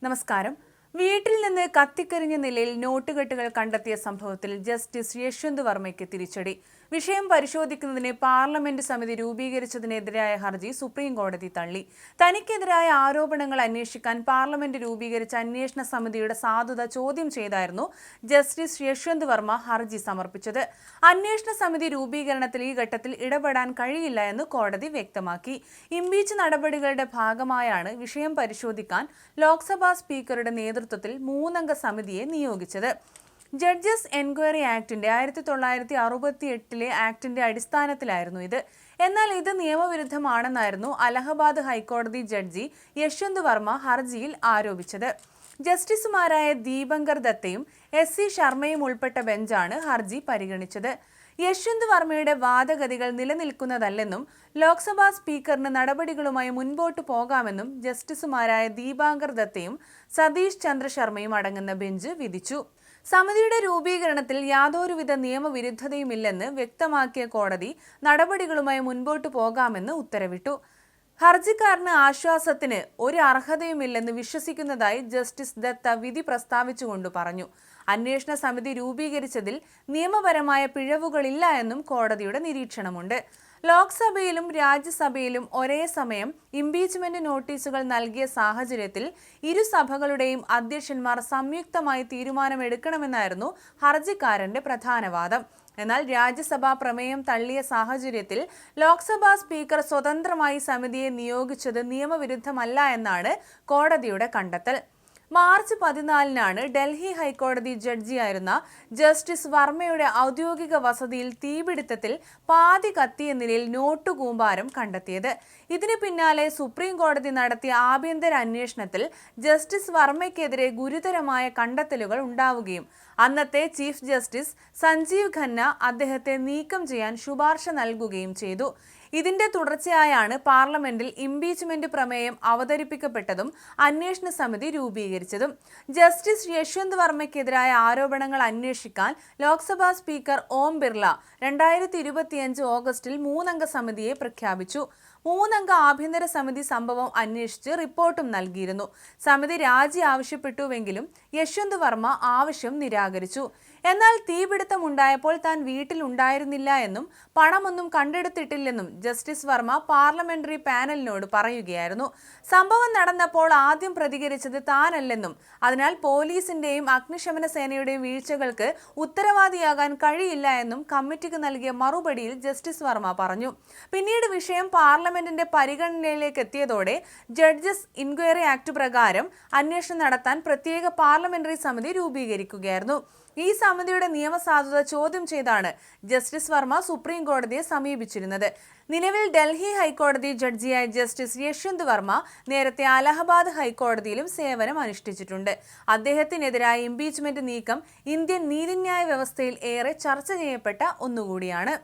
നമസ്കാരം. വീട്ടിൽ നിന്ന് കത്തിക്കരിഞ്ഞ നിലയിൽ നോട്ടുകെട്ടുകൾ കണ്ടെത്തിയ സംഭവത്തിൽ ജസ്റ്റിസ് യശ്വന്ത് വർമ്മയ്ക്ക് തിരിച്ചടി. വിഷയം പരിശോധിക്കുന്നതിന് പാർലമെന്റ് സമിതി രൂപീകരിച്ചതിനെതിരായ ഹർജി സുപ്രീം കോടതി തള്ളി. തനിക്കെതിരായ ആരോപണങ്ങൾ അന്വേഷിക്കാൻ പാർലമെന്റ് രൂപീകരിച്ച അന്വേഷണ സമിതിയുടെ സാധുത ചോദ്യം ചെയ്തായിരുന്നു ജസ്റ്റിസ് യശ്വന്ത് വർമ്മ ഹർജി സമർപ്പിച്ചത്. അന്വേഷണ സമിതി രൂപീകരണത്തിൽ ഈ ഘട്ടത്തിൽ ഇടപെടാൻ കഴിയില്ല എന്ന് കോടതി വ്യക്തമാക്കി. ഇംപീച്ച് നടപടികളുടെ ഭാഗമായാണ് വിഷയം പരിശോധിക്കാൻ ലോക്സഭാ സ്പീക്കറുടെ നേതൃത്വത്തിൽ 3-അംഗ സമിതിയെ നിയോഗിച്ചത്. ജഡ്ജസ് എൻക്വയറി ആക്ടിന്റെ 1968 ആക്ടിന്റെ അടിസ്ഥാനത്തിലായിരുന്നു ഇത്. എന്നാൽ ഇത് നിയമവിരുദ്ധമാണെന്നായിരുന്നു അലഹബാദ് ഹൈക്കോടതി ജഡ്ജി യശ്വന്ത് വർമ്മ ഹർജിയിൽ ആരോപിച്ചത്. ജസ്റ്റിസുമാരായ ദീപങ്കർ ദത്തയും SC ശർമ്മയും ഉൾപ്പെട്ട ബെഞ്ചാണ് ഹർജി പരിഗണിച്ചത്. യശ്വന്ത് വർമ്മയുടെ വാദഗതികൾ നിലനിൽക്കുന്നതല്ലെന്നും ലോക്സഭാ സ്പീക്കറിന് നടപടികളുമായി മുൻപോട്ടു പോകാമെന്നും ജസ്റ്റിസുമാരായ ദീപാങ്കർ ദത്തയും സതീഷ് ചന്ദ്ര ശർമ്മയും അടങ്ങുന്ന ബെഞ്ച് വിധിച്ചു. സമിതിയുടെ രൂപീകരണത്തിൽ യാതൊരുവിധ നിയമവിരുദ്ധതയുമില്ലെന്ന് വ്യക്തമാക്കിയ കോടതി നടപടികളുമായി മുൻപോട്ടു പോകാമെന്ന് ഉത്തരവിട്ടു. ഹർജിക്കാരന് ആശ്വാസത്തിന് ഒരു അർഹതയുമില്ലെന്ന് വിശ്വസിക്കുന്നതായി ജസ്റ്റിസ് ദത്ത വിധി പ്രസ്താവിച്ചുകൊണ്ട് പറഞ്ഞു. അന്വേഷണ സമിതി രൂപീകരിച്ചതിൽ നിയമപരമായ പിഴവുകളില്ല എന്നും കോടതിയുടെ നിരീക്ഷണമുണ്ട്. ലോക്സഭയിലും രാജ്യസഭയിലും ഒരേ സമയം ഇംപീച്ച്മെന്റ് നോട്ടീസുകൾ നൽകിയ സാഹചര്യത്തിൽ ഇരു സഭകളുടെയും അധ്യക്ഷന്മാർ സംയുക്തമായി തീരുമാനമെടുക്കണമെന്നായിരുന്നു ഹർജിക്കാരന്റെ പ്രധാന വാദം. എന്നാൽ രാജ്യസഭാ പ്രമേയം തള്ളിയ സാഹചര്യത്തിൽ ലോക്സഭാ സ്പീക്കർ സ്വതന്ത്രമായി സമിതിയെ നിയോഗിച്ചത് നിയമവിരുദ്ധമല്ല എന്നാണ് കോടതിയുടെ കണ്ടെത്തൽ. മാർച്ച് 14-നാണ് ഡൽഹി ഹൈക്കോടതി ജഡ്ജിയായിരുന്ന ജസ്റ്റിസ് വർമ്മയുടെ ഔദ്യോഗിക വസതിയിൽ തീപിടുത്തത്തിൽ പാതി കത്തിയ നിലയിൽ നോട്ടുകൂമ്പാരം കണ്ടെത്തിയത്. ഇതിന് പിന്നാലെ സുപ്രീം കോടതി നടത്തിയ ആഭ്യന്തര അന്വേഷണത്തിൽ ജസ്റ്റിസ് വർമ്മയ്ക്കെതിരെ ഗുരുതരമായ കണ്ടെത്തലുകൾ ഉണ്ടാവുകയും അന്നത്തെ ചീഫ് ജസ്റ്റിസ് സഞ്ജീവ് ഖന്ന അദ്ദേഹത്തെ നീക്കം ചെയ്യാൻ ശുപാർശ നൽകുകയും ചെയ്തു. ഇതിന്റെ തുടർച്ചയായാണ് പാർലമെന്റിൽ ഇംപീച്ച്മെന്റ് പ്രമേയം അവതരിപ്പിക്കപ്പെട്ടതും അന്വേഷണ സമിതി രൂപീകരിച്ചതും. ജസ്റ്റിസ് യശ്വന്ത് വർമ്മയ്ക്കെതിരായ ആരോപണങ്ങൾ അന്വേഷിക്കാൻ ലോക്സഭാ സ്പീക്കർ ഓം ബിർള 2025 ഓഗസ്റ്റിൽ 3-അംഗ സമിതിയെ പ്രഖ്യാപിച്ചു. 3-അംഗ ആഭ്യന്തര സമിതി സംഭവം അന്വേഷിച്ച് റിപ്പോർട്ടും നൽകിയിരുന്നു. സമിതി രാജി ആവശ്യപ്പെട്ടുവെങ്കിലും യശ്വന്ത് വർമ്മ ആവശ്യം നിരാകരിച്ചു. എന്നാൽ തീപിടുത്തമുണ്ടായപ്പോൾ താൻ വീട്ടിലുണ്ടായിരുന്നില്ല എന്നും പണമൊന്നും കണ്ടെടുത്തിട്ടില്ലെന്നും ജസ്റ്റിസ് വർമ്മ പാർലമെന്ററി പാനലിനോട് പറയുകയായിരുന്നു. സംഭവം നടന്നപ്പോൾ ആദ്യം പ്രതികരിച്ചത് താനല്ലെന്നും അതിനാൽ പോലീസിന്റെയും അഗ്നിശമന സേനയുടെയും വീഴ്ചകൾക്ക് ഉത്തരവാദിയാകാൻ കഴിയില്ല എന്നും കമ്മിറ്റിക്ക് നൽകിയ മറുപടിയിൽ ജസ്റ്റിസ് വർമ്മ പറഞ്ഞു. പിന്നീട് വിഷയം പാർലമെന്റിന്റെ പരിഗണനയിലേക്ക് എത്തിയതോടെ ജഡ്ജസ് ഇൻക്വയറി ആക്ട് പ്രകാരം അന്വേഷണം നടത്താൻ പ്രത്യേക പാർലമെന്ററി സമിതി രൂപീകരിക്കുകയായിരുന്നു. ഈ സമിതിയുടെ നിയമസാധുത ചോദ്യം ചെയ്താണ് ജസ്റ്റിസ് വർമ്മ സുപ്രീം കോടതിയെ സമീപിച്ചിരുന്നത്. നിലവിൽ ഡൽഹി ഹൈക്കോടതി ജഡ്ജിയായ ജസ്റ്റിസ് യശ്വന്ത് വർമ്മ നേരത്തെ അലഹബാദ് ഹൈക്കോടതിയിലും സേവനം അനുഷ്ഠിച്ചിട്ടുണ്ട്. അദ്ദേഹത്തിനെതിരായ ഇംപീച്ച്മെന്റ് നീക്കം ഇന്ത്യൻ നീതിന്യായ വ്യവസ്ഥയിൽ ഏറെ ചർച്ച ചെയ്യപ്പെട്ട ഒന്നുകൂടിയാണ്.